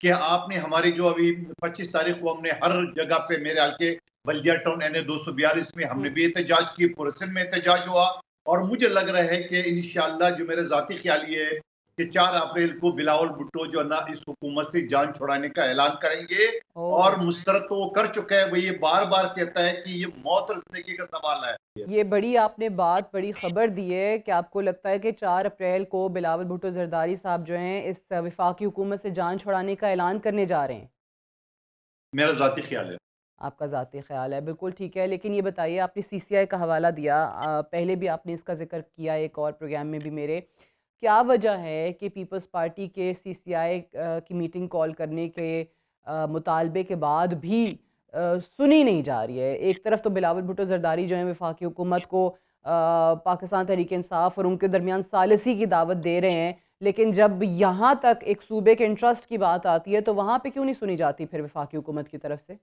کہ آپ نے ہماری جو ابھی 25 تاریخ کو ہم نے ہر جگہ پہ میرے حال کے بلدیہ ٹاؤن NA 242 میں ہم نے بھی احتجاج کی، پورے سندھ میں احتجاج ہوا، اور مجھے لگ رہا ہے کہ انشاءاللہ جو میرے ذاتی خیال یہ ہے کہ 4 اپریل کو بلاول بھٹو جو ہے نا اس حکومت سے جان چھڑانے کا اعلان کریں گے، اور مسترد تو وہ کر چکا ہے، وہ یہ بار بار کہتا ہے کہ یہ موت اور زندگی کا سوال ہے۔ یہ بڑی آپ نے بڑی خبر دی ہے کہ آپ کو لگتا ہے کہ 4 اپریل کو بلاول بھٹو زرداری صاحب جو ہیں اس وفاقی حکومت سے جان چھڑانے کا اعلان کرنے جا رہے ہیں۔ میرا ذاتی خیال ہے۔ آپ کا ذاتی خیال ہے، بالکل ٹھیک ہے، لیکن یہ بتائیے، آپ نے CCI کا حوالہ دیا، پہلے بھی آپ نے اس کا ذکر کیا ایک اور پروگرام میں بھی میرے، کیا وجہ ہے کہ پیپلز پارٹی کے CCI کی میٹنگ کال کرنے کے مطالبے کے بعد بھی سنی نہیں جا رہی ہے؟ ایک طرف تو بلاول بھٹو زرداری جو ہیں وفاقی حکومت کو پاکستان تحریک انصاف اور ان کے درمیان ثالثی کی دعوت دے رہے ہیں، لیکن جب یہاں تک ایک صوبے کے انٹرسٹ کی بات آتی ہے تو وہاں پہ کیوں نہیں سنی جاتی پھر وفاقی حکومت کی طرف سے؟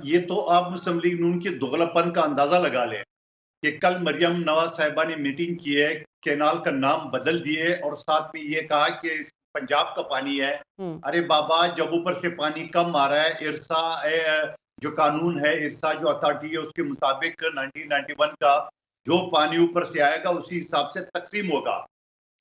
یہ تو آپ مسلم لیگ نون کے دغلاپن کا اندازہ لگا لیں کہ کل مریم نواز صاحبہ نے میٹنگ کی ہے، کینال کا نام بدل دیے اور ساتھ میں یہ کہا کہ پنجاب کا پانی ہے۔ ارے بابا، جب اوپر سے پانی کم آ رہا ہے، ارسا جو قانون ہے، ارسا جو اتھارٹی ہے، اس کے مطابق 1991 کا جو پانی اوپر سے آئے گا اسی حساب سے تقسیم ہوگا۔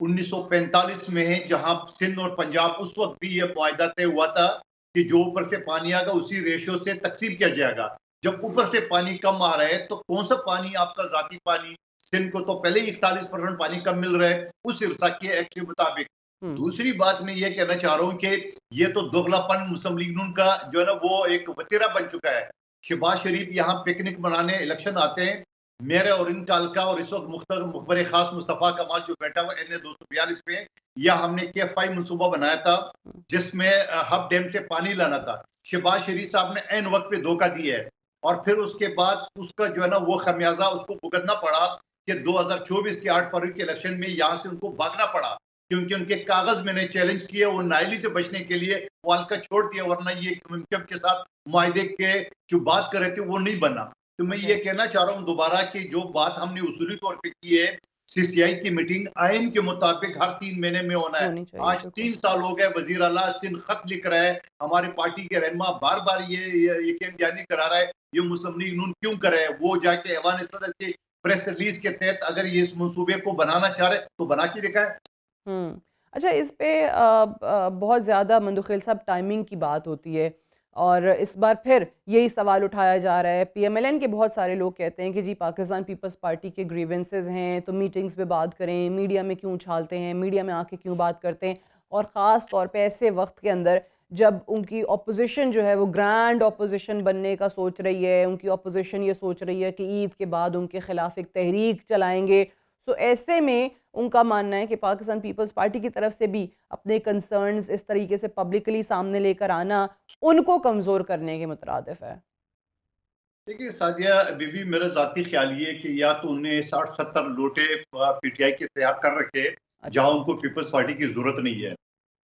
1945 میں جہاں سندھ اور پنجاب اس وقت بھی یہ معاہدہ طے ہوا تھا کہ جو اوپر سے پانی آئے گا اسی ریشو سے تقسیم کیا جائے گا۔ جب اوپر سے پانی کم آ رہا ہے تو کون سا پانی آپ کا ذاتی پانی؟ سندھ کو تو پہلے ہی 41% پانی کم مل رہا ہے اس ارسا کے ایکٹ کے مطابق۔ دوسری بات میں یہ کہنا چاہ رہا ہوں کہ یہ تو دغلاپن مسلم لیگ نون کا جو ہے نا وہ ایک وتیرہ بن چکا ہے۔ شہباز شریف یہاں پکنک منانے الیکشن آتے ہیں، میرے اور ان کا حلقہ اور اس وقت مخبر خاص مصطفیٰ کمال جو بیٹھا ہوا NA 242 میں، یا ہم نے KFI منصوبہ بنایا تھا جس میں ہب ڈیم سے پانی لانا تھا۔ شہباز شریف صاحب نے عین وقت پہ دھوکہ دیا ہے، اور پھر اس کے بعد اس کا جو ہے نا وہ خمیازہ اس کو بھگتنا پڑا کہ 2024 کے 8 فروری کے الیکشن میں یہاں سے ان کو بھاگنا پڑا، کیونکہ ان کے کاغذ میں نے چیلنج کیے، وہ نائلی سے بچنے کے لیے وہ حلقہ چھوڑ دیا، ورنہ یہ جب کے ساتھ معاہدے کے جو بات کر رہے تھے وہ نہیں بنا۔ تو میں یہ کہنا چاہ رہا ہوں دوبارہ کہ جو بات ہم نے اصولی طور پہ کی ہے، CCI کی میٹنگ آئین کے مطابق ہر 3 مہینے میں ہونا ہے۔ آج 3 سال ہو گئے، وزیر اعلیٰ سندھ خط لکھ رہا ہے، ہماری پارٹی کے رہنما بار بار یہ یقین دہانی کرا رہا ہے یہ مسلم لیگ نون کیوں کرے، وہ جا کے ایوان صدر کی پریس ریلیز کے تحت اگر یہ اس منصوبے کو بنانا چاہ رہے تو بنا کے دکھائے۔ اچھا، اس پہ بہت زیادہ مندوخیل صاحب ٹائمنگ کی بات ہوتی ہے، اور اس بار پھر یہی سوال اٹھایا جا رہا ہے۔ PMLN کے بہت سارے لوگ کہتے ہیں کہ جی پاکستان پیپلز پارٹی کے گریونسز ہیں تو میٹنگز پہ بات کریں، میڈیا میں کیوں اچھالتے ہیں، میڈیا میں آ کے کیوں بات کرتے ہیں، اور خاص طور پہ ایسے وقت کے اندر جب ان کی اپوزیشن جو ہے وہ گرینڈ اپوزیشن بننے کا سوچ رہی ہے، ان کی اپوزیشن یہ سوچ رہی ہے کہ عید کے بعد ان کے خلاف ایک تحریک چلائیں گے، سو ایسے میں ان کا ماننا ہے کہ پاکستان پیپلز پارٹی کی طرف سے بھی اپنے کنسرنز اس طریقے سے پبلکلی سامنے لے کر آنا ان کو کمزور کرنے کے مترادف ہے۔ دیکھیے سعدیہ بی بی، میرا ذاتی خیال یہ کہ یا تو انہیں 60-70 لوٹے PTI کے تیار کر رکھے جہاں ان کو پیپلز پارٹی کی ضرورت نہیں ہے،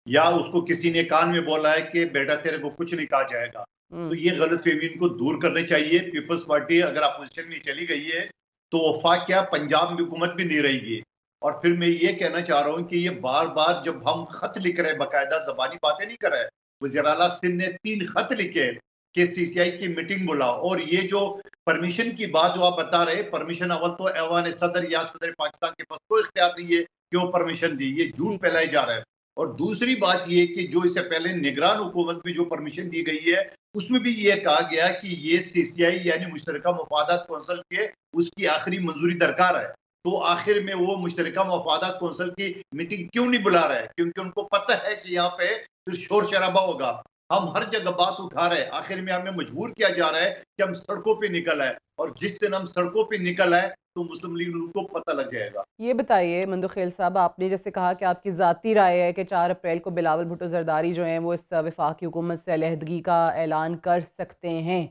یا اس کو کسی نے کان میں بولا ہے کہ بیٹا تیرے کو کچھ نہیں کہا جائے گا، تو یہ غلط فہمی ان کو دور کرنے چاہیے۔ پیپلز پارٹی اگر اپوزیشن میں چلی گئی ہے تو وفاق کیا پنجاب میں حکومت بھی نہیں رہے گی۔ اور پھر میں یہ کہنا چاہ رہا ہوں کہ یہ بار بار جب ہم خط لکھ رہے، باقاعدہ زبانی باتیں نہیں کر رہے، وزیر اعلیٰ سندھ نے 3 خط لکھے کہ CCI کی میٹنگ بلاؤ، اور یہ جو پرمیشن کی بات جو آپ بتا رہے، پرمیشن اول تو ایوان صدر یا صدر پاکستان کے پاس کوئی اختیار نہیں ہے کہ وہ پرمیشن دی، یہ جھوٹ پھیلائے جا رہا ہے۔ اور دوسری بات یہ کہ جو اس سے پہلے نگران حکومت میں جو پرمیشن دی گئی ہے اس میں بھی یہ کہا گیا کہ یہ CCI یعنی مشترکہ مفادات کونسل کے اس کی آخری منظوری درکار ہے، تو آخر میں وہ مشترکہ مفادات کونسل کی میٹنگ کیوں نہیں بلا رہا ہے؟ کیونکہ ان کو پتہ ہے کہ یہاں پہ پھر شور شرابہ ہوگا، ہم ہر جگہ بات اٹھا رہے ہیں، آخر میں ہمیں مجبور کیا جا رہا ہے کہ ہم سڑکوں پہ نکل آئے، اور جس دن ہم سڑکوں پہ نکل آئے تو مسلم لیگ ان کو پتہ لگ جائے گا۔ یہ بتائیے مندوخیل صاحب، آپ نے جیسے کہا کہ آپ کی ذاتی رائے ہے کہ 4 اپریل کو بلاول بھٹو زرداری جو ہیں وہ اس وفاقی حکومت سے علیحدگی کا اعلان کر سکتے ہیں،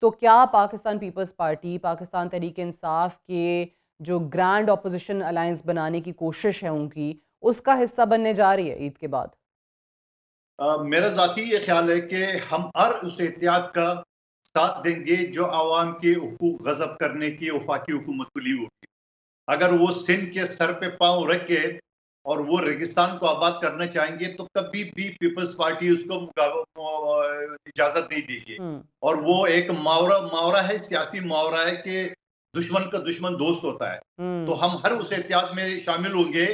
تو کیا پاکستان پیپلز پارٹی، پاکستان تحریک انصاف کے جو گرینڈ اپوزیشن الائنس بنانے کی کوشش ہے ان کی، اس کا حصہ بننے جا رہی ہے عید کے بعد؟ میرا ذاتی یہ خیال ہے کہ ہم ہر اس احتیاط کا ساتھ دیں گے جو عوام کے حقوق غصب کرنے کی وفاقی حکومت کو لی ہوگی۔ اگر وہ سندھ کے سر پہ پاؤں رکھ کے اور وہ ریگستان کو آباد کرنا چاہیں گے تو کبھی بھی پیپلز پارٹی اس کو اجازت نہیں دے گی. اور وہ ایک محاورہ ہے، سیاسی محاورہ ہے کہ دشمن کا دشمن دوست ہوتا ہے. تو ہم ہر اس احتیاط میں شامل ہوں گے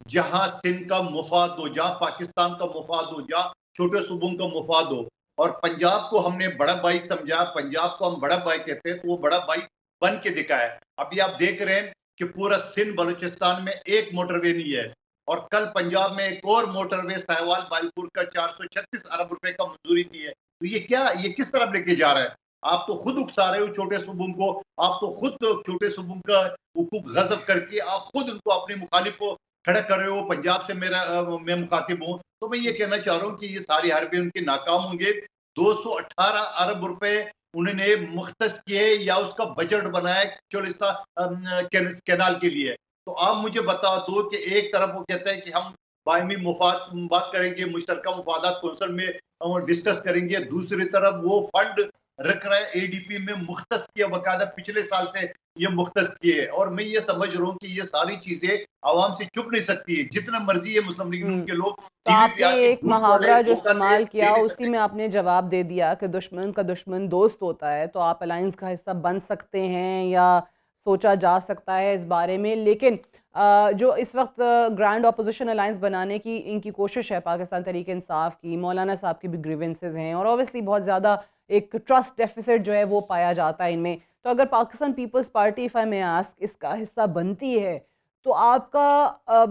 جہاں سندھ کا مفاد ہو، جہاں پاکستان کا مفاد ہو، جہاں چھوٹے صوبوں کا مفاد ہو. اور پنجاب کو ہم نے بڑا بھائی سمجھا، پنجاب کو ہم بڑا بھائی کہتے ہیں، تو وہ بڑا بھائی بن کے دکھایا. ابھی آپ دیکھ رہے ہیں کہ پورا سندھ بلوچستان میں ایک موٹر وے نہیں ہے، اور کل پنجاب میں ایک اور موٹر وے ساہیوال بالپور کا 436 ارب روپے کا منظوری کی ہے. تو یہ کس طرف لے کے جا رہا ہے؟ آپ تو خود اکسا رہے ہو چھوٹے صوبوں کو، آپ تو خود چھوٹے صوبوں کا حقوق غصب کر کے آپ خود ان کو اپنے مخالف کو کھڑا کر رہے ہو. پنجاب سے میں مخاطب ہوں، تو میں یہ کہنا چاہ رہا ہوں کہ یہ ساری حربے ان کے ناکام ہوں گے. 218 ارب روپے انہوں نے مختص کیے یا اس کا بجٹ بنایا چولستان کینال کے لیے. تو آپ مجھے بتا دو کہ ایک طرف وہ کہتا ہے کہ ہم باہمی مفاد بات کریں گے، مشترکہ مفادات کونسل میں ڈسکس کریں گے، دوسری طرف وہ فنڈ رکھ رہا ہے اے ڈی پی میں مختص کیا، باقاعدہ پچھلے سال سے یہ مختص کیے. اور میں یہ سمجھ رہا ہوں کہ یہ ساری چیزیں عوام سے چھپ نہیں سکتی ہے. جتنا مرضی ہے مسلم لیگ نون کے لوگ تو آپ نے ایک محاورہ جو استعمال کیا اسی میں آپ نے جواب دے دیا کہ دشمن کا دشمن دوست ہوتا ہے، تو آپ الائنس کا حصہ بن سکتے ہیں یا سوچا جا سکتا ہے اس بارے میں. لیکن جو اس وقت گرینڈ اپوزیشن الائنس بنانے کی ان کی کوشش ہے پاکستان تحریک انصاف کی، مولانا صاحب کی بھی گریونسز ہیں اور اوبیسلی بہت زیادہ ایک ٹرسٹ ڈیفیسٹ جو ہے وہ پایا جاتا ہے ان میں. تو اگر Pakistan Peoples Party if I may ask اس کا حصہ بنتی ہے تو آپ کا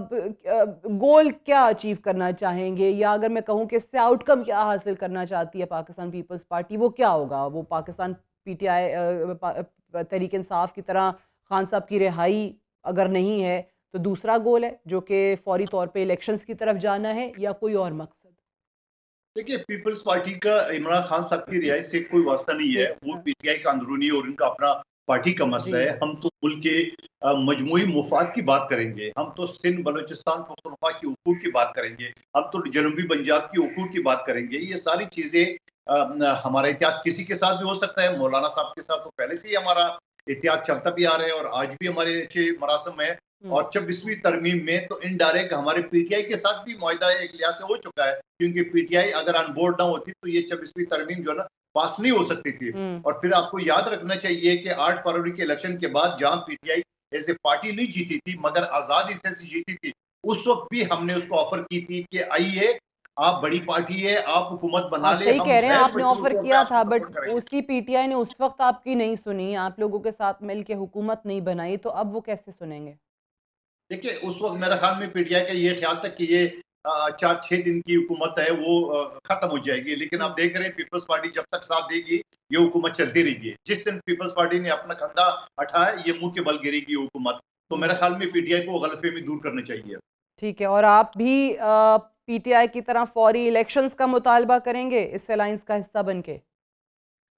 گول کیا اچیو کرنا چاہیں گے، یا اگر میں کہوں کہ اس سے آؤٹ کم کیا حاصل کرنا چاہتی ہے پاکستان پیپلز پارٹی، وہ کیا ہوگا؟ وہ Pakistan P T I Tehreek Insaf کی طرح خان صاحب کی رہائی اگر نہیں ہے تو دوسرا گول ہے جو کہ فوری طور پہ الیکشنز کی طرف جانا ہے، یا کوئی اور مقصد؟ دیکھیے، پیپلز پارٹی کا عمران خان صاحب کی رہائی سے کوئی واسطہ نہیں ہے. وہ پی ٹی آئی کا اندرونی اور ان کا اپنا پارٹی کا مسئلہ ہے. ہم تو ملک کے مجموعی مفاد کی بات کریں گے، ہم تو سندھ بلوچستان پختونخوا کی حقوق کی بات کریں گے، ہم تو جنوبی پنجاب کی حقوق کی بات کریں گے. یہ ساری چیزیں ہمارا احتیاط کسی کے ساتھ بھی ہو سکتا ہے. مولانا صاحب کے ساتھ تو پہلے سے ہی ہمارا احتیاط چلتا بھی آ رہا ہے اور آج بھی ہمارے اچھے مراسم ہے. اور 26ویں ترمیم میں تو انڈائریکٹ ہمارے پی ٹی آئی کے ساتھ بھی معاہدہ ایک لحاظ سے ہو چکا ہے، کیونکہ پی ٹی آئی اگر آن بورڈ نہ ہوتی تو یہ 26ویں ترمیم جو ہے نا پاس نہیں ہو سکتی تھی. اور پھر آپ کو یاد رکھنا چاہیے کہ 8 فروری کے الیکشن کے بعد جہاں P T I as a party نہیں جیتی تھی مگر آزاد حصے سے جیتی تھی، اس وقت بھی ہم نے اس کو آفر کی تھی کہ آئیے آپ بڑی پارٹی ہے، آپ حکومت بنا لیں. صحیح کہہ رہے ہیں، آپ نے آفر کیا تھا، بٹ اسی پی ٹی آئی نے اس وقت آپ کی نہیں سنی، آپ لوگوں کے ساتھ مل کے حکومت نہیں بنائی، تو اب وہ کیسے سنیں گے؟ دیکھیے، اس وقت میرا خیال میں پی ٹی آئی کا یہ خیال تھا کہ یہ 4-6 دن کی حکومت ہے وہ ختم ہو جائے گی. لیکن آپ دیکھ رہے ہیں پیپلز پارٹی جب تک ساتھ دے گی یہ حکومت چلتی رہے گی. جس دن پیپلز پارٹی نے اپنا کندھا اٹھایا یہ منہ کے بل گرے گی حکومت. تو میرے خیال میں پی ٹی آئی کو غلط فہمی دور کرنا چاہیے. ٹھیک ہے، اور آپ بھی پی ٹی آئی کی طرح فوری الیکشنز کا مطالبہ کریں گے اس الائنس کا حصہ بن کے؟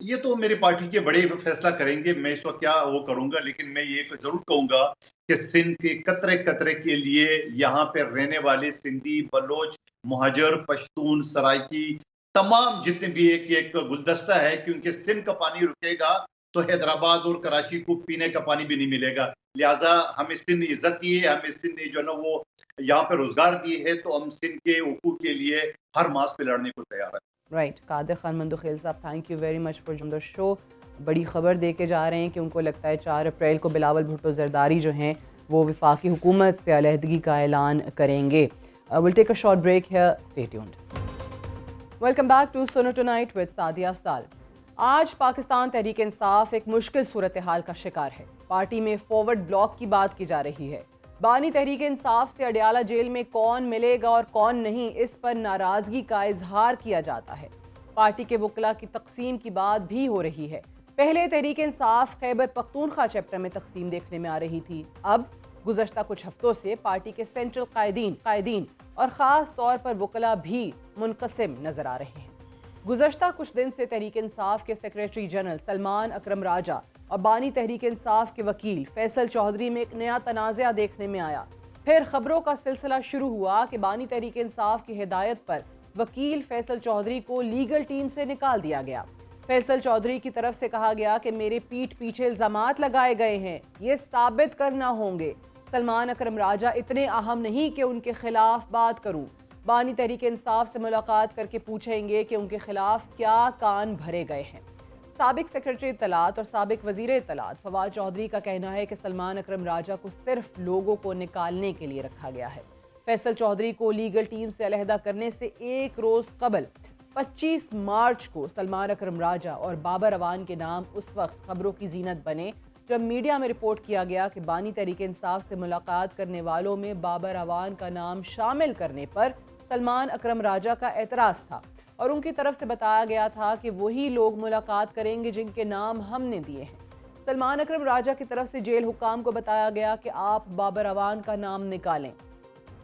یہ تو میری پارٹی کے بڑے فیصلہ کریں گے، میں اس وقت کیا وہ کروں گا. لیکن میں یہ ضرور کہوں گا کہ سندھ کے قطرے قطرے کے لیے یہاں پہ رہنے والے سندھی، بلوچ، مہاجر، پشتون، سرائکی تمام جتنے بھی ایک گلدستہ ہے، کیونکہ سندھ کا پانی رکے گا تو حیدرآباد اور کراچی کو پینے کا پانی بھی نہیں ملے گا. لہٰذا ہمیں سندھ عزت دی ہے، ہمیں سندھ جو ہے نا وہ یہاں پہ روزگار دی ہے، تو ہم سندھ کے حقوق کے لیے ہر ماس پہ لڑنے کو تیار ہیں. رائٹ. قادر خان مندوخیل صاحب، thank you very much for joining the show. بڑی خبر دے کے جا رہے ہیں کہ ان کو لگتا ہے 4 اپریل کو بلاول بھٹو زرداری جو ہیں وہ وفاقی حکومت سے علیحدگی کا اعلان کریں گے. we'll take a short break here. Stay tuned. Welcome back to Suno Tonight with Sadia Afzal. آج پاکستان تحریک انصاف ایک مشکل صورتحال کا شکار ہے. پارٹی میں فارورڈ بلاک کی بات کی جا رہی ہے. بانی تحریک انصاف سے اڈیالہ جیل میں کون ملے گا اور کون نہیں، اس پر ناراضگی کا اظہار کیا جاتا ہے. پارٹی کے وکلاء کی تقسیم کی بات بھی ہو رہی ہے. پہلے تحریک انصاف خیبر پختونخوا چیپٹر میں تقسیم دیکھنے میں آ رہی تھی. اب گزشتہ کچھ ہفتوں سے پارٹی کے سینٹرل قائدین اور خاص طور پر وکلاء بھی منقسم نظر آ رہے ہیں. گزشتہ کچھ دن سے تحریک انصاف کے سیکریٹری جنرل سلمان اکرم راجہ اور بانی تحریک انصاف کے وکیل فیصل چودھری میں ایک نیا تنازعہ دیکھنے میں آیا. پھر خبروں کا سلسلہ شروع ہوا کہ بانی تحریک انصاف کی ہدایت پر وکیل فیصل چودھری کو لیگل ٹیم سے نکال دیا گیا. فیصل چودھری کی طرف سے کہا گیا کہ میرے پیٹھ پیچھے الزامات لگائے گئے ہیں، یہ ثابت کرنا ہوں گے. سلمان اکرم راجہ اتنے اہم نہیں کہ ان کے خلاف بات کروں، بانی تحریک انصاف سے ملاقات کر کے پوچھیں گے کہ ان کے خلاف کیا کان بھرے گئے ہیں۔ سابق سیکرٹری اطلاعات اور سابق وزیر اطلاعات فواد چودھری کا کہنا ہے کہ سلمان اکرم راجہ کو صرف لوگوں کو نکالنے کے لیے رکھا گیا ہے۔ فیصل چودھری کو لیگل ٹیم سے علیحدہ کرنے سے ایک روز قبل 25 مارچ کو سلمان اکرم راجہ اور بابر اعوان کے نام اس وقت خبروں کی زینت بنے جب میڈیا میں رپورٹ کیا گیا کہ بانی تحریک انصاف سے ملاقات کرنے والوں میں بابر اعوان کا نام شامل کرنے پر سلمان اکرم راجہ کا اعتراض تھا اور ان کی طرف سے بتایا گیا تھا کہ وہی لوگ ملاقات کریں گے جن کے نام ہم نے دیے ہیں۔ سلمان اکرم راجہ کی طرف سے جیل حکام کو بتایا گیا کہ آپ بابر اعوان کا نام نکالیں،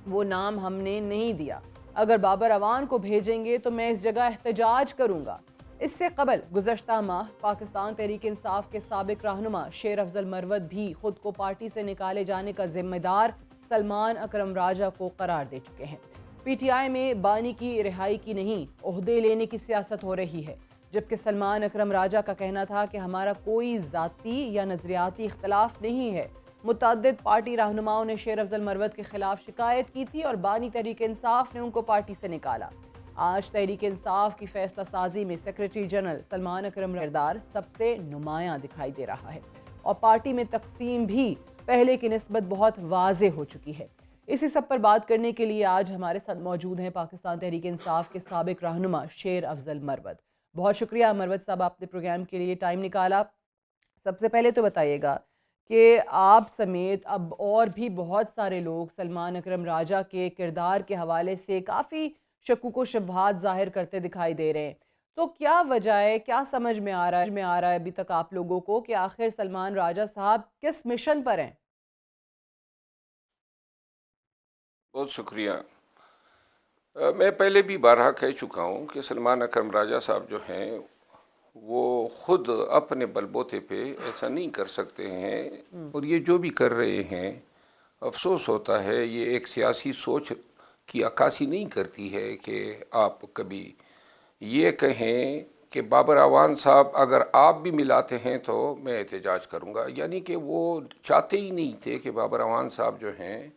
وہ نام ہم نے نہیں دیا، اگر بابر اعوان کو بھیجیں گے تو میں اس جگہ احتجاج کروں گا۔ اس سے قبل گزشتہ ماہ پاکستان تحریک انصاف کے سابق رہنما شیر افضل مروت بھی خود کو پارٹی سے نکالے جانے کا ذمہ دار سلمان اکرم راجہ کو قرار دے چکے ہیں۔ پی ٹی آئی میں بانی کی رہائی کی نہیں، عہدے لینے کی سیاست ہو رہی ہے، جبکہ سلمان اکرم راجہ کا کہنا تھا کہ ہمارا کوئی ذاتی یا نظریاتی اختلاف نہیں ہے۔ متعدد پارٹی رہنماؤں نے شیر افضل مروت کے خلاف شکایت کی تھی اور بانی تحریک انصاف نے ان کو پارٹی سے نکالا۔ آج تحریک انصاف کی فیصلہ سازی میں سیکرٹری جنرل سلمان اکرم کردار سب سے نمایاں دکھائی دے رہا ہے اور پارٹی میں تقسیم بھی پہلے کی نسبت بہت واضح ہو چکی ہے۔ اسی سب پر بات کرنے کے لیے آج ہمارے ساتھ موجود ہیں پاکستان تحریک انصاف کے سابق رہنما شیر افضل مروت۔ بہت شکریہ مروت صاحب، آپ نے پروگرام کے لیے ٹائم نکالا۔ سب سے پہلے تو بتائیے گا کہ آپ سمیت اب اور بھی بہت سارے لوگ سلمان اکرم راجہ کے کردار کے حوالے سے کافی شکوک و شبہات ظاہر کرتے دکھائی دے رہے ہیں، تو کیا وجہ ہے، کیا سمجھ میں آ رہا ہے ابھی تک آپ لوگوں کو کہ آخر سلمان راجہ صاحب کس مشن پر ہیں؟ بہت شکریہ۔ میں پہلے بھی بارہا کہہ چکا ہوں کہ سلمان اکرم راجہ صاحب جو ہیں وہ خود اپنے بل بوتے پہ ایسا نہیں کر سکتے ہیں، اور یہ جو بھی کر رہے ہیں افسوس ہوتا ہے، یہ ایک سیاسی سوچ کی عکاسی نہیں کرتی ہے کہ آپ کبھی یہ کہیں کہ بابر اعوان صاحب اگر آپ بھی ملاتے ہیں تو میں احتجاج کروں گا، یعنی کہ وہ چاہتے ہی نہیں تھے کہ بابر اعوان صاحب جو ہیں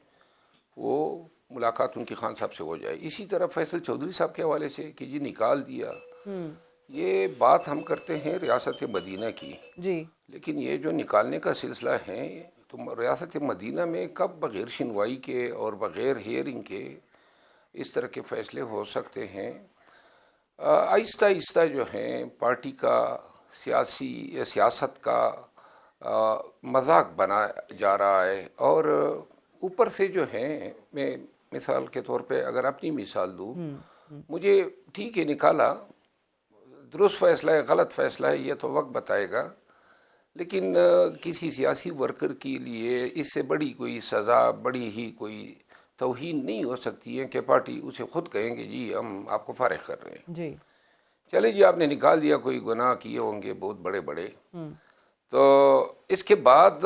وہ ملاقات ان کی خان صاحب سے ہو جائے۔ اسی طرح فیصل چودھری صاحب کے حوالے سے کہ جی نکال دیا، یہ بات ہم کرتے ہیں ریاست مدینہ کی، جی، لیکن یہ جو نکالنے کا سلسلہ ہے تو ریاست مدینہ میں کب بغیر سنوائی کے اور بغیر ہیئرنگ کے اس طرح کے فیصلے ہو سکتے ہیں؟ آہستہ آہستہ جو ہیں پارٹی کا سیاست کا مذاق بنا جا رہا ہے، اور اوپر سے جو ہے، میں مثال کے طور پہ اگر اپنی مثال دوں، مجھے ٹھیک ہے نکالا، درست فیصلہ ہے غلط فیصلہ ہے یہ تو وقت بتائے گا، لیکن کسی سیاسی ورکر کے لیے اس سے بڑی کوئی سزا، بڑی ہی کوئی توہین نہیں ہو سکتی ہے کہ پارٹی اسے خود کہیں گے جی ہم آپ کو فارغ کر رہے ہیں، جی، چلے جی آپ نے نکال دیا، کوئی گناہ کیے ہوں گے بہت بڑے بڑے، تو اس کے بعد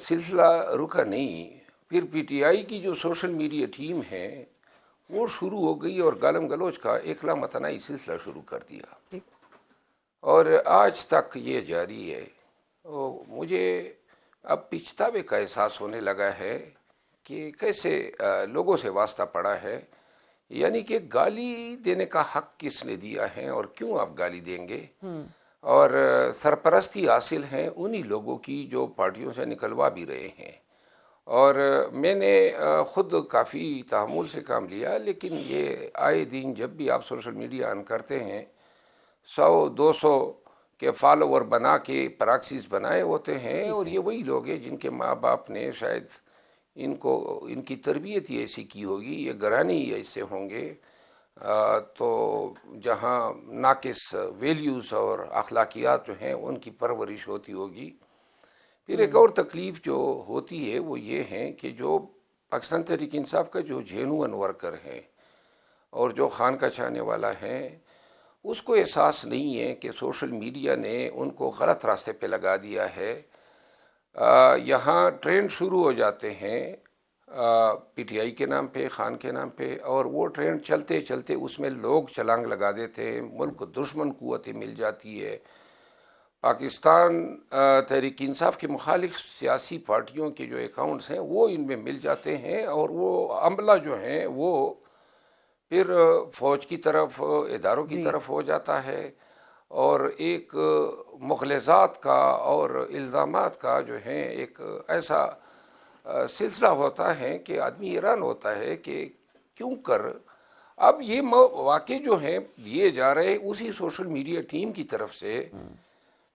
سلسلہ رکا نہیں۔ پھر پی ٹی آئی کی جو سوشل میڈیا ٹیم ہے وہ شروع ہو گئی اور گالم گلوچ کا ایک لامتناہی سلسلہ شروع کر دیا، اور آج تک یہ جاری ہے۔ مجھے اب پچھتاوے کا احساس ہونے لگا ہے کہ کیسے لوگوں سے واسطہ پڑا ہے، یعنی کہ گالی دینے کا حق کس نے دیا ہے اور کیوں آپ گالی دیں گے، اور سرپرستی حاصل ہیں انہی لوگوں کی جو پارٹیوں سے نکلوا بھی رہے ہیں۔ اور میں نے خود کافی تحمل سے کام لیا، لیکن یہ آئے دن جب بھی آپ سوشل میڈیا آن کرتے ہیں 100-200 کے فالوور بنا کے پراکسیز بنائے ہوتے ہیں، اور یہ وہی لوگ ہیں جن کے ماں باپ نے شاید ان کی تربیت ہی ایسی کی ہوگی، یہ گھرانے ہی ایسے ہوں گے، تو جہاں ناقص ویلیوز اور اخلاقیات جو ہیں ان کی پرورش ہوتی ہوگی۔ پھر ایک اور تکلیف جو ہوتی ہے وہ یہ ہے کہ جو پاکستان تحریک انصاف کا جو جینوئن ورکر ہے اور جو خان کا چاہنے والا ہے، اس کو احساس نہیں ہے کہ سوشل میڈیا نے ان کو غلط راستے پہ لگا دیا ہے۔ یہاں ٹرینڈ شروع ہو جاتے ہیں پی ٹی آئی کے نام پہ، خان کے نام پہ، اور وہ ٹرینڈ چلتے چلتے اس میں لوگ چھلانگ لگا دیتے ہیں، ملک دشمن قوتیں مل جاتی ہے، پاکستان تحریک انصاف کے مخالف سیاسی پارٹیوں کے جو اکاؤنٹس ہیں وہ ان میں مل جاتے ہیں، اور وہ عملہ جو ہیں وہ پھر فوج کی طرف، اداروں کی طرف ہو جاتا ہے، اور ایک مغالطات کا اور الزامات کا جو ہے ایک ایسا سلسلہ ہوتا ہے کہ آدمی حیران ہوتا ہے کہ کیوں کر اب یہ واقع جو ہیں دیے جا رہے اسی سوشل میڈیا ٹیم کی طرف سے،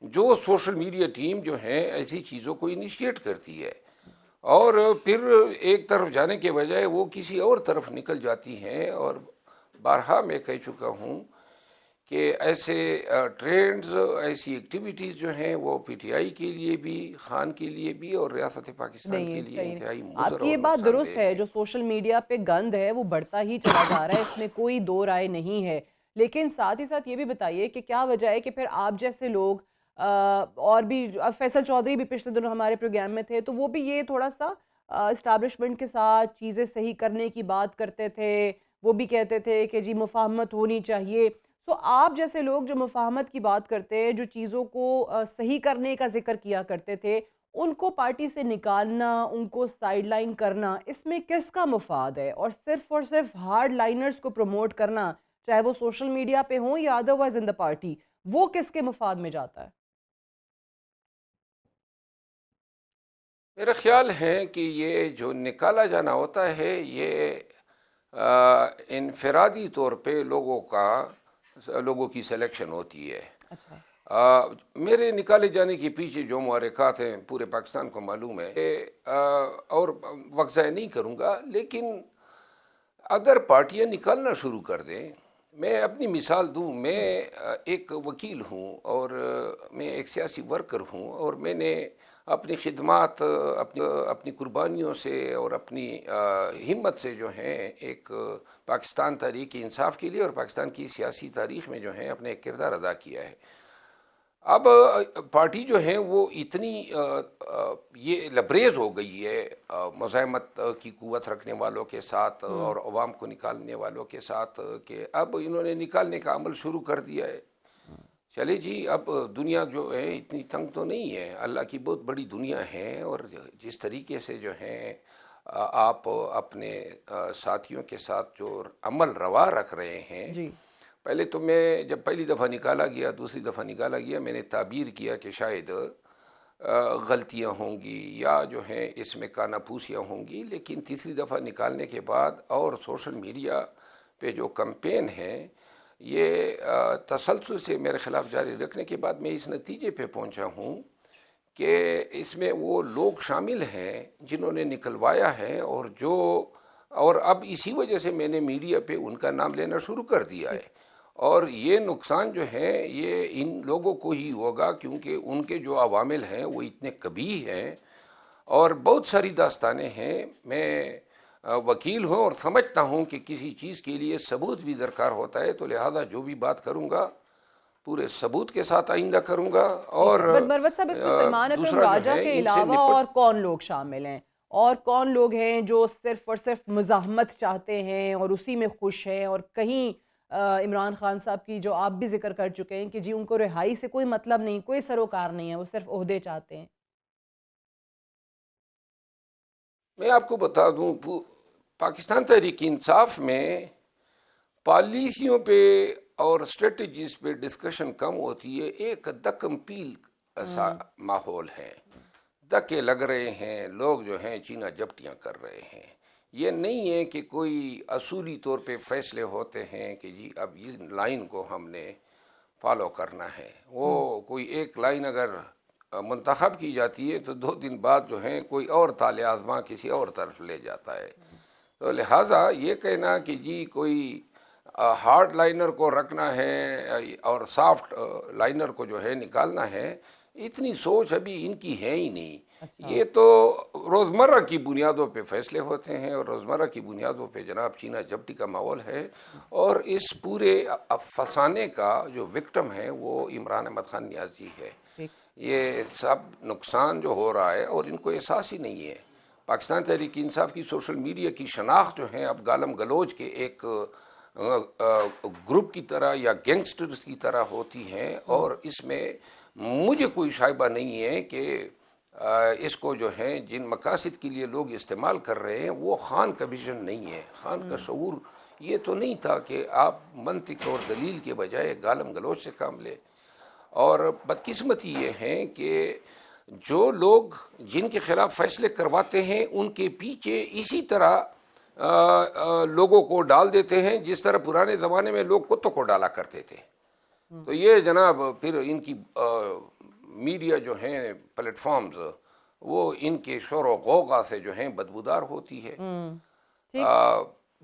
جو سوشل میڈیا ٹیم جو ہے ایسی چیزوں کو انیشیٹ کرتی ہے، اور پھر ایک طرف جانے کے بجائے وہ کسی اور طرف نکل جاتی ہیں. اور بارہا میں کہہ چکا ہوں کہ ایسے ٹرینڈز، ایسی ایکٹیویٹیز جو ہیں وہ پی ٹی آئی کے لیے بھی، خان کے لیے بھی، اور ریاست پاکستان کے لیے انتہائی مضر آپ کی یہ بات درست ہے، جو سوشل میڈیا پہ گند ہے وہ بڑھتا ہی چلا جا رہا ہے، اس میں کوئی دو رائے نہیں ہے. لیکن ساتھ ہی ساتھ یہ بھی بتائیے کہ کیا وجہ ہے کہ پھر آپ جیسے لوگ اور بھی، فیصل چودھری بھی پچھلے دنوں ہمارے پروگرام میں تھے، تو وہ بھی یہ تھوڑا سا اسٹیبلشمنٹ کے ساتھ چیزیں صحیح کرنے کی بات کرتے تھے، وہ بھی کہتے تھے کہ جی مفاہمت ہونی چاہیے. سو آپ جیسے لوگ جو مفاہمت کی بات کرتے ہیں، جو چیزوں کو صحیح کرنے کا ذکر کیا کرتے تھے، ان کو پارٹی سے نکالنا، ان کو سائیڈ لائن کرنا، اس میں کس کا مفاد ہے؟ اور صرف ہارڈ لائنرز کو پروموٹ کرنا، چاہے وہ سوشل میڈیا پہ ہوں یا ادروائز ان دا پارٹی، وہ کس کے مفاد میں جاتا ہے؟ میرا خیال ہے کہ یہ جو نکالا جانا ہوتا ہے یہ انفرادی طور پہ لوگوں کی سلیکشن ہوتی ہے. میرے نکالے جانے کے پیچھے جو محرکات ہیں پورے پاکستان کو معلوم ہے، اور وقت ضائع نہیں کروں گا، لیکن اگر پارٹیاں نکالنا شروع کر دیں، میں اپنی مثال دوں، میں ایک وکیل ہوں اور میں ایک سیاسی ورکر ہوں، اور میں نے اپنی خدمات اپنی قربانیوں سے اور اپنی ہمت سے جو ہیں ایک پاکستان تحریک انصاف کے لیے اور پاکستان کی سیاسی تاریخ میں جو ہے اپنے ایک کردار ادا کیا ہے. اب پارٹی جو ہے وہ اتنی یہ لبریز ہو گئی ہے مزاحمت کی قوت رکھنے والوں کے ساتھ اور عوام کو نکالنے والوں کے ساتھ، کہ اب انہوں نے نکالنے کا عمل شروع کر دیا ہے. چلے جی، اب دنیا جو ہے اتنی تنگ تو نہیں ہے، اللہ کی بہت بڑی دنیا ہے، اور جس طریقے سے جو ہے آپ اپنے ساتھیوں کے ساتھ جو عمل روا رکھ رہے ہیں، پہلے تو میں جب پہلی دفعہ نکالا گیا، دوسری دفعہ نکالا گیا، میں نے تعبیر کیا کہ شاید غلطیاں ہوں گی یا جو ہیں اس میں کانا پھوسیاں ہوں گی، لیکن تیسری دفعہ نکالنے کے بعد اور سوشل میڈیا پہ جو کمپین ہے یہ تسلسل سے میرے خلاف جاری رکھنے کے بعد میں اس نتیجے پہ پہنچا ہوں کہ اس میں وہ لوگ شامل ہیں جنہوں نے نکلوایا ہے، اور اب اسی وجہ سے میں نے میڈیا پہ ان کا نام لینا شروع کر دیا ہے. اور یہ نقصان جو ہے یہ ان لوگوں کو ہی ہوگا، کیونکہ ان کے جو عوامل ہیں وہ اتنے کبھی ہیں، اور بہت ساری داستانیں ہیں. میں وکیل ہوں اور سمجھتا ہوں کہ کسی چیز کے لیے ثبوت بھی درکار ہوتا ہے، تو لہذا جو بھی بات کروں گا پورے ثبوت کے ساتھ آئندہ کروں گا. اور مروت صاحب، اس میں سلمان اکرم راجہ کے علاوہ اور کون لوگ شامل ہیں، اور کون لوگ ہیں جو صرف اور صرف مزاحمت چاہتے ہیں اور اسی میں خوش ہیں، اور کہیں عمران خان صاحب کی جو آپ بھی ذکر کر چکے ہیں کہ جی ان کو رہائی سے کوئی مطلب نہیں، کوئی سروکار نہیں ہے، وہ صرف عہدے چاہتے ہیں؟ میں آپ کو بتا دوں، پاکستان تحریک انصاف میں پالیسیوں پہ اور اسٹریٹجیز پہ ڈسکشن کم ہوتی ہے، ایک دکم پیل ایسا ماحول ہے، دکے لگ رہے ہیں، لوگ جو ہیں چینا جپٹیاں کر رہے ہیں. یہ نہیں ہے کہ کوئی اصولی طور پہ فیصلے ہوتے ہیں کہ جی اب یہ لائن کو ہم نے فالو کرنا ہے. وہ کوئی ایک لائن اگر منتخب کی جاتی ہے تو 2 دن بعد جو ہے کوئی اور تالِ آزماں کسی اور طرف لے جاتا ہے. تو لہٰذا یہ کہنا کہ جی کوئی ہارڈ لائنر کو رکھنا ہے اور سافٹ لائنر کو جو ہے نکالنا ہے، اتنی سوچ ابھی ان کی ہے ہی نہیں. یہ تو روزمرہ کی بنیادوں پہ فیصلے ہوتے ہیں، اور روزمرہ کی بنیادوں پہ جناب چینا جپٹی کا ماحول ہے، اور اس پورے فسانے کا جو وکٹم ہے وہ عمران احمد خان نیازی ہے. یہ سب نقصان جو ہو رہا ہے اور ان کو احساس ہی نہیں ہے. پاکستان تحریک انصاف کی سوشل میڈیا کی شناخت جو ہے اب گالم گلوچ کے ایک گروپ کی طرح یا گینگسٹرز کی طرح ہوتی ہیں، اور اس میں مجھے کوئی شائبہ نہیں ہے کہ اس کو جو ہے جن مقاصد کے لیے لوگ استعمال کر رہے ہیں وہ خان کا ویژن نہیں ہے. خان کا شعور یہ تو نہیں تھا کہ آپ منطق اور دلیل کے بجائے گالم گلوچ سے کام لیں. اور بدقسمتی یہ ہے کہ جو لوگ جن کے خلاف فیصلے کرواتے ہیں ان کے پیچھے اسی طرح لوگوں کو ڈال دیتے ہیں جس طرح پرانے زمانے میں لوگ کتوں کو ڈالا کرتے تھے. تو یہ جناب پھر ان کی میڈیا جو ہیں پلیٹ فارمز وہ ان کے شور و غوغا سے جو ہیں بدبودار ہوتی ہے.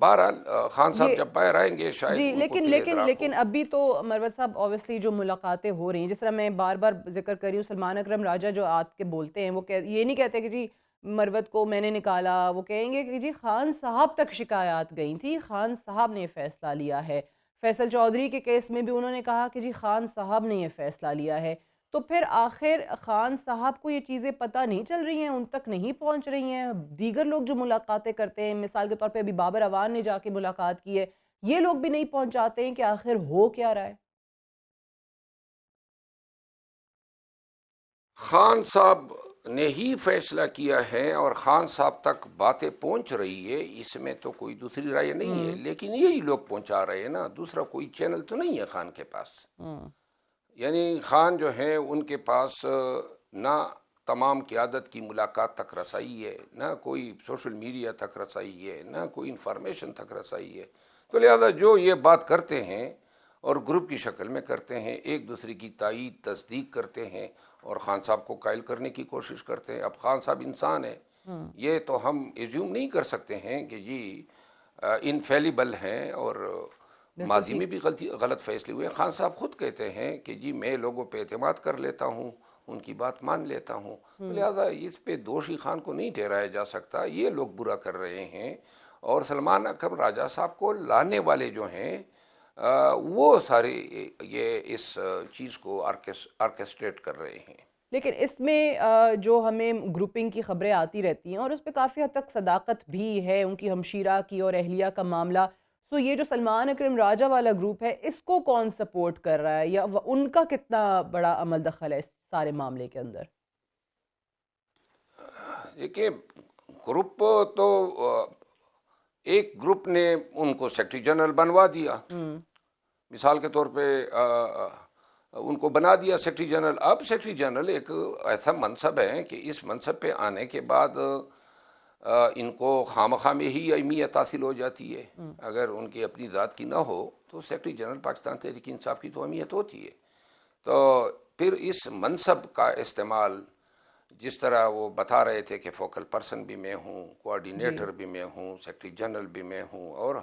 بہرحال خان صاحب جب باہر آئیں گے شاید جی، ان کو لیکن ابھی تو مروت صاحب اوبیسلی جو ملاقاتیں ہو رہی ہیں، جس طرح میں بار بار ذکر کر رہی ہوں، سلمان اکرم راجہ جو آج کے بولتے ہیں وہ یہ نہیں کہتے کہ جی مروت کو میں نے نکالا، وہ کہیں گے کہ جی خان صاحب تک شکایات گئی تھی، خان صاحب نے فیصلہ لیا ہے. فیصل چودھری کے کیس میں بھی انہوں نے کہا کہ جی خان صاحب نے یہ فیصلہ لیا ہے. تو پھر آخر خان صاحب کو یہ چیزیں پتہ نہیں چل رہی ہیں، ان تک نہیں پہنچ رہی ہیں؟ دیگر لوگ جو ملاقاتیں کرتے ہیں، مثال کے طور پہ ابھی بابر اعوان نے جا کے ملاقات کی ہے، یہ لوگ بھی نہیں پہنچاتے ہیں کہ آخر ہو کیا رہا ہے؟ خان صاحب نے ہی فیصلہ کیا ہے اور خان صاحب تک باتیں پہنچ رہی ہے، اس میں تو کوئی دوسری رائے نہیں ہے. لیکن یہی لوگ پہنچا رہے ہیں نا، دوسرا کوئی چینل تو نہیں ہے خان کے پاس. یعنی خان جو ہے ان کے پاس نہ تمام قیادت کی ملاقات تک رسائی ہے، نہ کوئی سوشل میڈیا تک رسائی ہے، نہ کوئی انفارمیشن تک رسائی ہے. تو لہذا جو یہ بات کرتے ہیں اور گروپ کی شکل میں کرتے ہیں، ایک دوسرے کی تائید تصدیق کرتے ہیں اور خان صاحب کو قائل کرنے کی کوشش کرتے ہیں. اب خان صاحب انسان ہے، یہ تو ہم ایزیوم نہیں کر سکتے ہیں کہ جی انفیلیبل ہیں اور ماضی میں بھی غلط فیصلے ہوئے. خان صاحب خود کہتے ہیں کہ جی میں لوگوں پہ اعتماد کر لیتا ہوں، ان کی بات مان لیتا ہوں. تو لہذا اس پہ دوشی خان کو نہیں ٹھہرایا جا سکتا، یہ لوگ برا کر رہے ہیں. اور سلمان اکرم راجہ صاحب کو لانے والے جو ہیں وہ سارے یہ اس چیز کو آرکسٹریٹ کر رہے ہیں. لیکن اس میں جو ہمیں گروپنگ کی خبریں آتی رہتی ہیں اور اس پہ کافی حد تک صداقت بھی ہے، ان کی ہمشیرہ کی اور اہلیہ کا معاملہ. سو یہ جو سلمان اکرم راجہ والا گروپ ہے، اس کو کون سپورٹ کر رہا ہے یا ان کا کتنا بڑا عمل دخل ہے اس سارے معاملے کے اندر؟ دیکھیں گروپ تو ایک گروپ نے ان کو سیکرٹری جنرل بنوا دیا، مثال کے طور پہ ان کو بنا دیا سیکرٹری جنرل. اب سیکرٹری جنرل ایک ایسا منصب ہے کہ اس منصب پہ آنے کے بعد ان کو خامخواہ میں ہی اہمیت حاصل ہو جاتی ہے. اگر ان کی اپنی ذات کی نہ ہو تو سیکرٹری جنرل پاکستان تحریک انصاف کی تو اہمیت ہوتی ہے. تو پھر اس منصب کا استعمال جس طرح وہ بتا رہے تھے کہ فوکل پرسن بھی میں ہوں، کوآرڈینیٹر بھی میں ہوں، سیکرٹری جنرل بھی میں ہوں، اور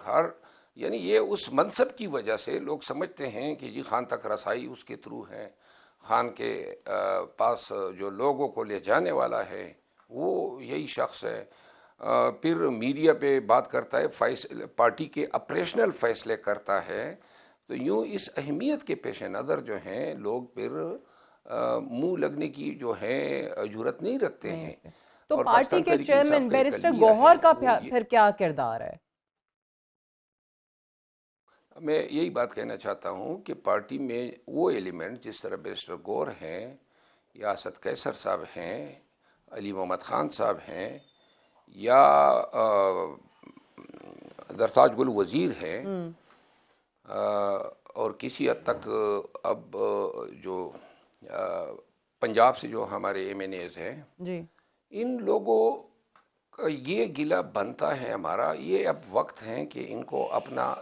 یعنی یہ اس منصب کی وجہ سے لوگ سمجھتے ہیں کہ جی خان تک رسائی اس کے تھرو ہے، خان کے پاس جو لوگوں کو لے جانے والا ہے وہ یہی شخص ہے. پھر میڈیا پہ بات کرتا ہے، پارٹی کے اپریشنل فیصلے کرتا ہے. تو یوں اس اہمیت کے پیش نظر جو ہیں لوگ پھر منہ لگنے کی جو ہے جرات نہیں رکھتے ہیں. تو پارٹی کے چیئرمین بیرسٹر گوہر کا پھر کیا کردار ہے؟ میں یہی بات کہنا چاہتا ہوں کہ پارٹی میں وہ ایلیمنٹ جس طرح بیرسٹر گور ہیں یا اسد قیصر صاحب ہیں، علی محمد خان صاحب ہیں، یا درتاج گل وزیر ہیں، اور کسی حد تک اب جو پنجاب سے جو ہمارے ایم این ایز ہیں جی، ان لوگوں کا یہ گلہ بنتا ہے ہمارا. یہ اب وقت ہے کہ ان کو اپنا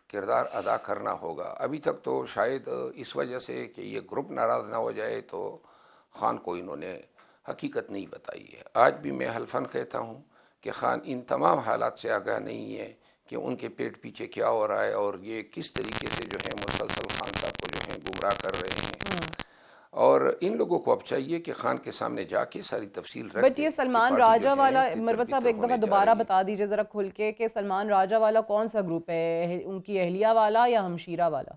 کردار ادا کرنا ہوگا. ابھی تک تو شاید اس وجہ سے کہ یہ گروپ ناراض نہ ہو جائے تو خان کو انہوں نے حقیقت نہیں بتائی ہے. آج بھی میں حلفاً کہتا ہوں کہ خان ان تمام حالات سے آگاہ نہیں ہے کہ ان کے پیٹ پیچھے کیا ہو رہا ہے اور یہ کس طریقے سے جو ہے مسلسل خان صاحب کو جو ہے گمراہ کر رہے ہیں. اور ان لوگوں کو اب چاہیے کہ خان کے سامنے جا کے ساری تفصیل رکھ بٹ یہ سلمان راجہ والا، مروت صاحب ایک دفعہ دوبارہ بتا دیجئے ذرا کھل کے کہ سلمان راجہ والا کون سا گروپ ہے؟ ان کی اہلیہ والا یا ہمشیرہ والا؟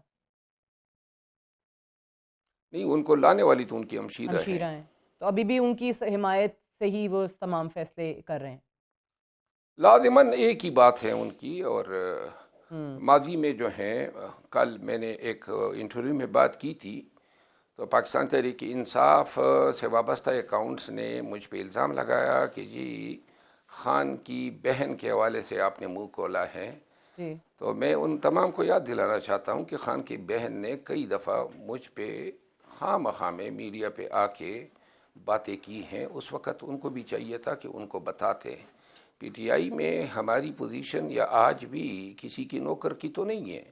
نہیں، ان کو لانے والی تو ان کی ہمشیرہ ہیں. تو ابھی بھی ان کی حمایت سے ہی وہ تمام فیصلے کر رہے ہیں؟ لازماً ایک ہی بات ہے ان کی. اور ماضی میں جو ہیں، کل میں نے ایک انٹرویو میں بات کی تھی تو پاکستان تحریک انصاف سے وابستہ اکاؤنٹس نے مجھ پہ الزام لگایا کہ جی خان کی بہن کے حوالے سے آپ نے منہ کھولا ہے. تو میں ان تمام کو یاد دلانا چاہتا ہوں کہ خان کی بہن نے کئی دفعہ مجھ پہ خام خام میڈیا پہ آ کے باتیں کی ہیں. اس وقت ان کو بھی چاہیے تھا کہ ان کو بتاتے. پی ٹی آئی میں ہماری پوزیشن یا آج بھی کسی کی نوکر کی تو نہیں ہے.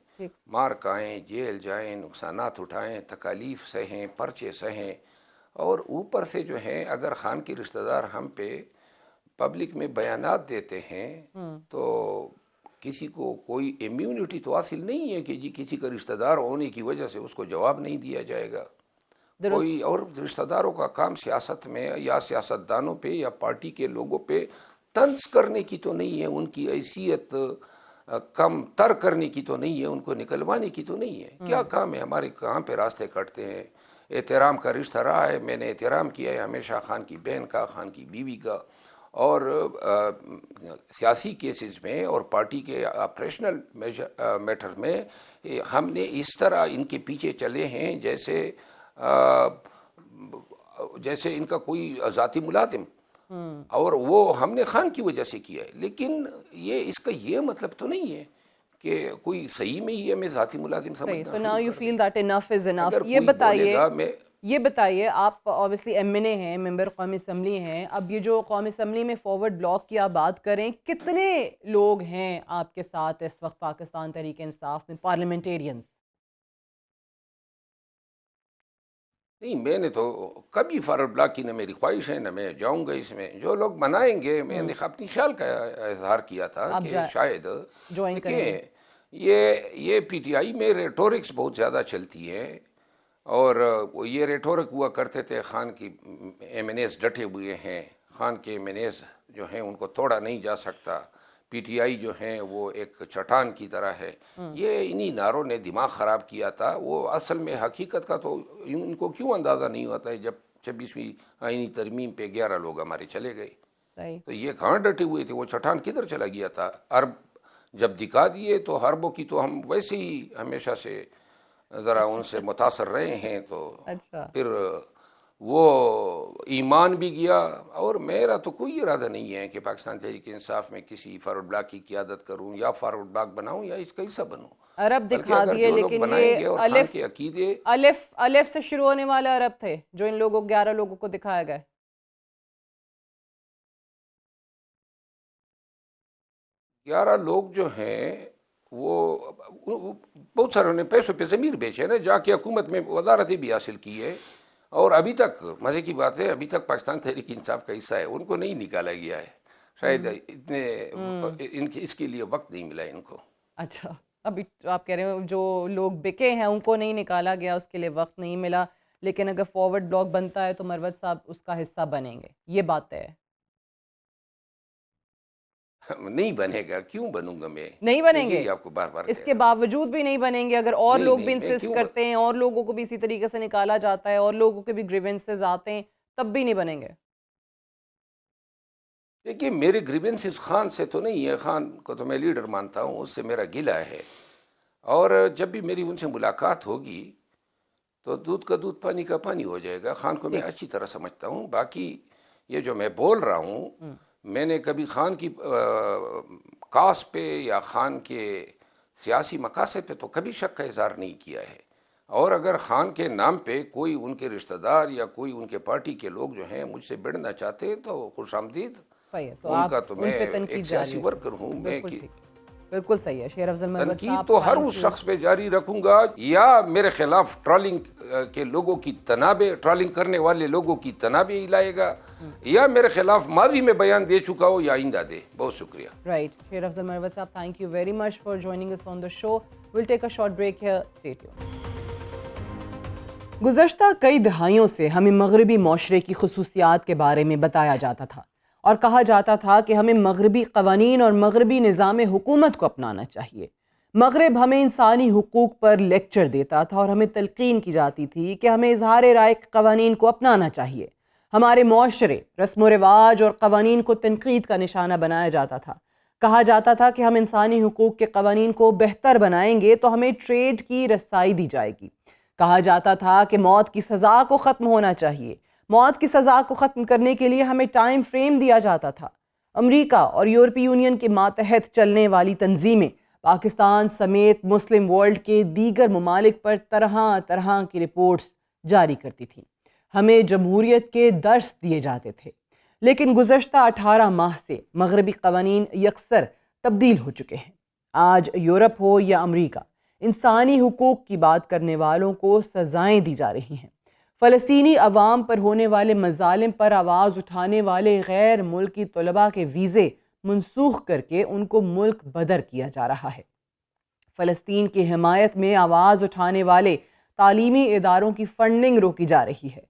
مار کھائیں، جیل جائیں، نقصانات اٹھائیں، تکالیف سہیں، پرچے سہیں، اور اوپر سے جو ہیں اگر خان کے رشتہ دار ہم پہ پبلک میں بیانات دیتے ہیں تو کسی کو کوئی امیونٹی تو حاصل نہیں ہے کہ جی کسی کا رشتہ دار ہونے کی وجہ سے اس کو جواب نہیں دیا جائے گا. کوئی اور رشتہ داروں کا کام سیاست میں یا سیاستدانوں پہ یا پارٹی کے لوگوں پہ طنز کرنے کی تو نہیں ہے، ان کی حیثیت کم تر کرنے کی تو نہیں ہے، ان کو نکلوانے کی تو نہیں ہے. کیا کام ہے ہمارے، کہاں پہ راستے کٹتے ہیں. احترام کا رشتہ رہا ہے، میں نے احترام کیا ہے ہمیشہ خان کی بہن کا، خان کی بیوی کا. اور سیاسی کیسز میں اور پارٹی کے آپریشنل میٹر میں ہم نے اس طرح ان کے پیچھے چلے ہیں جیسے ان کا کوئی ذاتی ملازم، اور وہ ہم نے خان کی وجہ سے کیا ہے. لیکن اس کا یہ مطلب تو نہیں ہے کہ کوئی صحیح میں ہی ہمیں ذاتی ملازم سمجھنا. So now you feel that enough is enough. اگر کوئی بولے گا یہ بتائیے آپ obviously ایم این اے ہیں، ممبر قومی اسمبلی ہیں. اب یہ جو قومی اسمبلی میں فارورڈ بلاک کی آپ بات کریں، کتنے لوگ ہیں آپ کے ساتھ اس وقت پاکستان تحریک انصاف میں پارلیمنٹیرینز؟ نہیں، میں نے تو کبھی فارورڈ بلاک کی نہ میری خواہش ہے نہ میں جاؤں گا اس میں. جو لوگ بنائیں گے، میں نے اپنی خیال کا اظہار کیا تھا کہ شاید دیکھیں یہ پی ٹی آئی میں ریٹورکس بہت زیادہ چلتی ہے، اور یہ ریٹورک ہوا کرتے تھے خان کی ایم این ایز ڈٹے ہوئے ہیں، خان کے ایم این ایز جو ہیں ان کو توڑا نہیں جا سکتا، پی ٹی آئی جو ہیں وہ ایک چٹان کی طرح ہے. یہ انہی نعروں نے دماغ خراب کیا تھا. وہ اصل میں حقیقت کا تو ان کو کیوں اندازہ نہیں ہوتا ہے جب 26ویں آئینی ترمیم پہ 11 لوگ ہمارے چلے گئے. تو یہ کہاں ڈٹے ہوئے تھے، وہ چٹان کدھر چلا گیا تھا. ارب جب دکھا دیے تو حربوں کی تو ہم ویسے ہی ہمیشہ سے ذرا ان سے متاثر رہے ہیں. تو پھر وہ ایمان بھی گیا. اور میرا تو کوئی ارادہ نہیں ہے کہ پاکستان تحریک انصاف میں کسی فارورڈ بلاک کی قیادت کروں یا فارورڈ بلاک بناؤں یا اس کا حصہ بنوں. عرب دکھا دیے، لیکن یہ الف سے شروع ہونے والے عرب تھے جو ان لوگوں 11 لوگوں کو دکھایا گئے. 11 لوگ جو ہیں وہ بہت سارے نے پیسوں پہ ضمیر بیچے نا، جا کے حکومت میں وزارتیں بھی حاصل کی ہے، اور ابھی تک مزے کی بات ہے ابھی تک پاکستان تحریک انصاف کا حصہ ہے، ان کو نہیں نکالا گیا ہے. شاید اس کے لیے وقت نہیں ملا ان کو. اچھا، ابھی آپ کہہ رہے ہیں جو لوگ بکے ہیں ان کو نہیں نکالا گیا، اس کے لیے وقت نہیں ملا. لیکن اگر فارورڈ بلاک بنتا ہے تو مروت صاحب اس کا حصہ بنیں گے، یہ بات ہے. نہیں بنے گا، کیوں بنوں گا میں؟ نہیں بنیں گے، آپ کو بار بار اس کے باوجود بھی نہیں بنیں گے. اگر اور لوگ بھی انسسٹ کرتے ہیں، اور لوگوں کو بھی اسی طریقے سے نکالا جاتا ہے، اور لوگوں کے بھی گریونسز آتے ہیں، تب بھی نہیں بنیں گے. دیکھیے میرے گریونسز خان سے تو نہیں ہے، خان کو تو میں لیڈر مانتا ہوں، اس سے میرا گلہ ہے. اور جب بھی میری ان سے ملاقات ہوگی تو دودھ کا دودھ پانی کا پانی ہو جائے گا. خان کو میں اچھی طرح سمجھتا ہوں. باقی یہ جو میں بول رہا ہوں، میں نے کبھی خان کی کاس پہ یا خان کے سیاسی مقاصد پہ تو کبھی شک کا اظہار نہیں کیا ہے. اور اگر خان کے نام پہ کوئی ان کے رشتہ دار یا کوئی ان کے پارٹی کے لوگ جو ہیں مجھ سے بڑھنا چاہتے تو خوش آمدید. ان کا تو میں ایک سیاسی ورکر ہوں. میں بالکل صحیح ہے. شیر افضل مروت تنقید تو ہر اس شخص پہ جاری رکھوں گا یا میرے خلاف ٹرالنگ کے لوگوں کی تنابیں، ٹرالنگ کرنے والے لوگوں کی تنابیں لائے گا، یا میرے خلاف ماضی میں بیان دے چکا ہو یا آئندہ دے. بہت شکریہ. رائٹ. شیر افضل مروت صاحب، thank you very much for joining us on the show. We'll take a short break here. Stay tuned. گزشتہ کئی دہائیوں سے ہمیں مغربی معاشرے کی خصوصیات کے بارے میں بتایا جاتا تھا اور کہا جاتا تھا کہ ہمیں مغربی قوانین اور مغربی نظام حکومت کو اپنانا چاہیے. مغرب ہمیں انسانی حقوق پر لیکچر دیتا تھا اور ہمیں تلقین کی جاتی تھی کہ ہمیں اظہار رائے کے قوانین کو اپنانا چاہیے. ہمارے معاشرے، رسم و رواج اور قوانین کو تنقید کا نشانہ بنایا جاتا تھا. کہا جاتا تھا کہ ہم انسانی حقوق کے قوانین کو بہتر بنائیں گے تو ہمیں ٹریڈ کی رسائی دی جائے گی. کہا جاتا تھا کہ موت کی سزا کو ختم ہونا چاہیے، موت کی سزا کو ختم کرنے کے لیے ہمیں ٹائم فریم دیا جاتا تھا۔ امریکہ اور یورپی یونین کے ماتحت چلنے والی تنظیمیں پاکستان سمیت مسلم ورلڈ کے دیگر ممالک پر طرح طرح کی رپورٹس جاری کرتی تھیں، ہمیں جمہوریت کے درس دیے جاتے تھے، لیکن گزشتہ 18 ماہ سے مغربی قوانین یکسر تبدیل ہو چکے ہیں۔ آج یورپ ہو یا امریکہ، انسانی حقوق کی بات کرنے والوں کو سزائیں دی جا رہی ہیں۔ فلسطینی عوام پر ہونے والے مظالم پر آواز اٹھانے والے غیر ملکی طلباء کے ویزے منسوخ کر کے ان کو ملک بدر کیا جا رہا ہے۔ فلسطین کی حمایت میں آواز اٹھانے والے تعلیمی اداروں کی فنڈنگ روکی جا رہی ہے۔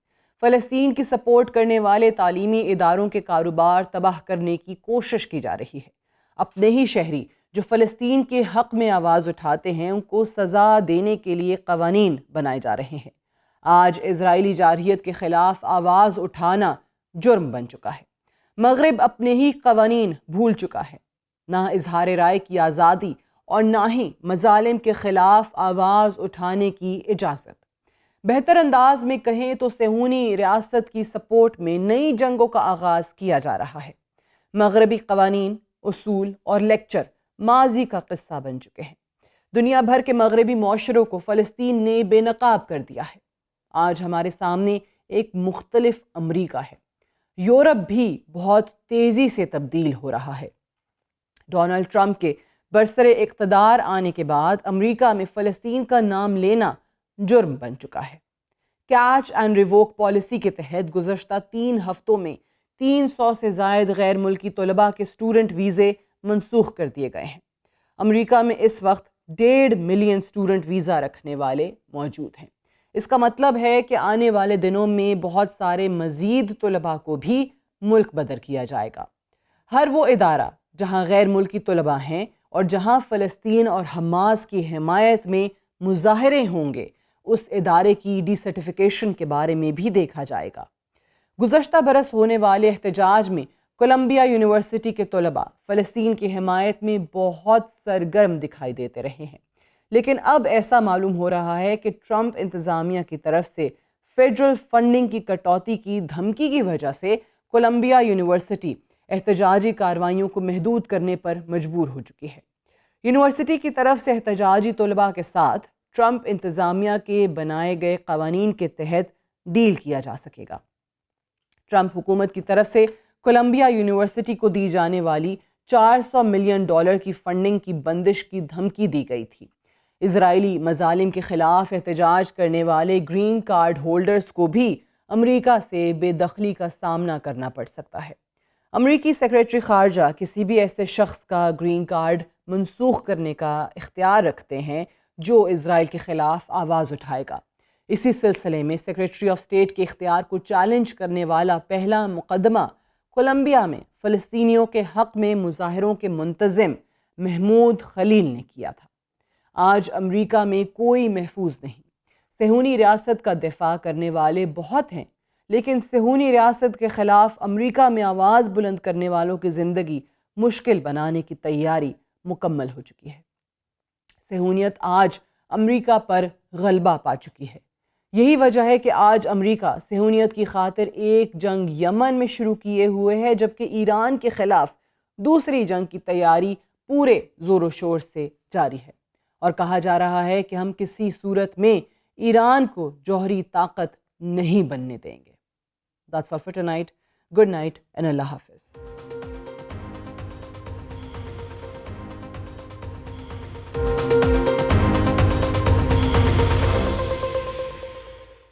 فلسطین کی سپورٹ کرنے والے تعلیمی اداروں کے کاروبار تباہ کرنے کی کوشش کی جا رہی ہے۔ اپنے ہی شہری جو فلسطین کے حق میں آواز اٹھاتے ہیں ان کو سزا دینے کے لیے قوانین بنائے جا رہے ہیں۔ آج اسرائیلی جارحیت کے خلاف آواز اٹھانا جرم بن چکا ہے۔ مغرب اپنے ہی قوانین بھول چکا ہے، نہ اظہار رائے کی آزادی اور نہ ہی مظالم کے خلاف آواز اٹھانے کی اجازت۔ بہتر انداز میں کہیں تو صہیونی ریاست کی سپورٹ میں نئی جنگوں کا آغاز کیا جا رہا ہے۔ مغربی قوانین، اصول اور لیکچر ماضی کا قصہ بن چکے ہیں۔ دنیا بھر کے مغربی معاشروں کو فلسطین نے بے نقاب کر دیا ہے۔ آج ہمارے سامنے ایک مختلف امریکہ ہے۔ یورپ بھی بہت تیزی سے تبدیل ہو رہا ہے۔ ڈونلڈ ٹرمپ کے برسر اقتدار آنے کے بعد امریکہ میں فلسطین کا نام لینا جرم بن چکا ہے۔ کیچ اینڈ ریووک پالیسی کے تحت گزشتہ 3 ہفتوں میں 300 سے زائد غیر ملکی طلباء کے اسٹوڈنٹ ویزے منسوخ کر دیے گئے ہیں۔ امریکہ میں اس وقت 1.5 ملین اسٹوڈنٹ ویزا رکھنے والے موجود ہیں۔ اس کا مطلب ہے کہ آنے والے دنوں میں بہت سارے مزید طلباء کو بھی ملک بدر کیا جائے گا۔ ہر وہ ادارہ جہاں غیر ملکی طلباء ہیں اور جہاں فلسطین اور حماس کی حمایت میں مظاہرے ہوں گے، اس ادارے کی ڈی سرٹیفکیشن کے بارے میں بھی دیکھا جائے گا۔ گزشتہ برس ہونے والے احتجاج میں کولمبیا یونیورسٹی کے طلباء فلسطین کی حمایت میں بہت سرگرم دکھائی دیتے رہے ہیں، لیکن اب ایسا معلوم ہو رہا ہے کہ ٹرمپ انتظامیہ کی طرف سے فیڈرل فنڈنگ کی کٹوتی کی دھمکی کی وجہ سے کولمبیا یونیورسٹی احتجاجی کارروائیوں کو محدود کرنے پر مجبور ہو چکی ہے۔ یونیورسٹی کی طرف سے احتجاجی طلباء کے ساتھ ٹرمپ انتظامیہ کے بنائے گئے قوانین کے تحت ڈیل کیا جا سکے گا۔ ٹرمپ حکومت کی طرف سے کولمبیا یونیورسٹی کو دی جانے والی $400 ملین کی فنڈنگ کی بندش کی دھمکی دی گئی تھی۔ اسرائیلی مظالم کے خلاف احتجاج کرنے والے گرین کارڈ ہولڈرز کو بھی امریکہ سے بے دخلی کا سامنا کرنا پڑ سکتا ہے۔ امریکی سیکریٹری خارجہ کسی بھی ایسے شخص کا گرین کارڈ منسوخ کرنے کا اختیار رکھتے ہیں جو اسرائیل کے خلاف آواز اٹھائے گا۔ اسی سلسلے میں سیکریٹری آف اسٹیٹ کے اختیار کو چیلنج کرنے والا پہلا مقدمہ کولمبیا میں فلسطینیوں کے حق میں مظاہروں کے منتظم محمود خلیل نے کیا تھا۔ آج امریکہ میں کوئی محفوظ نہیں۔ صہیونی ریاست کا دفاع کرنے والے بہت ہیں، لیکن صہیونی ریاست کے خلاف امریکہ میں آواز بلند کرنے والوں کی زندگی مشکل بنانے کی تیاری مکمل ہو چکی ہے۔ صہیونیت آج امریکہ پر غلبہ پا چکی ہے۔ یہی وجہ ہے کہ آج امریکہ صہیونیت کی خاطر ایک جنگ یمن میں شروع کیے ہوئے ہے، جبکہ ایران کے خلاف دوسری جنگ کی تیاری پورے زور و شور سے جاری ہے، اور کہا جا رہا ہے کہ ہم کسی صورت میں ایران کو جوہری طاقت نہیں بننے دیں گے۔ That's all for tonight. Good night and Allah Hafiz.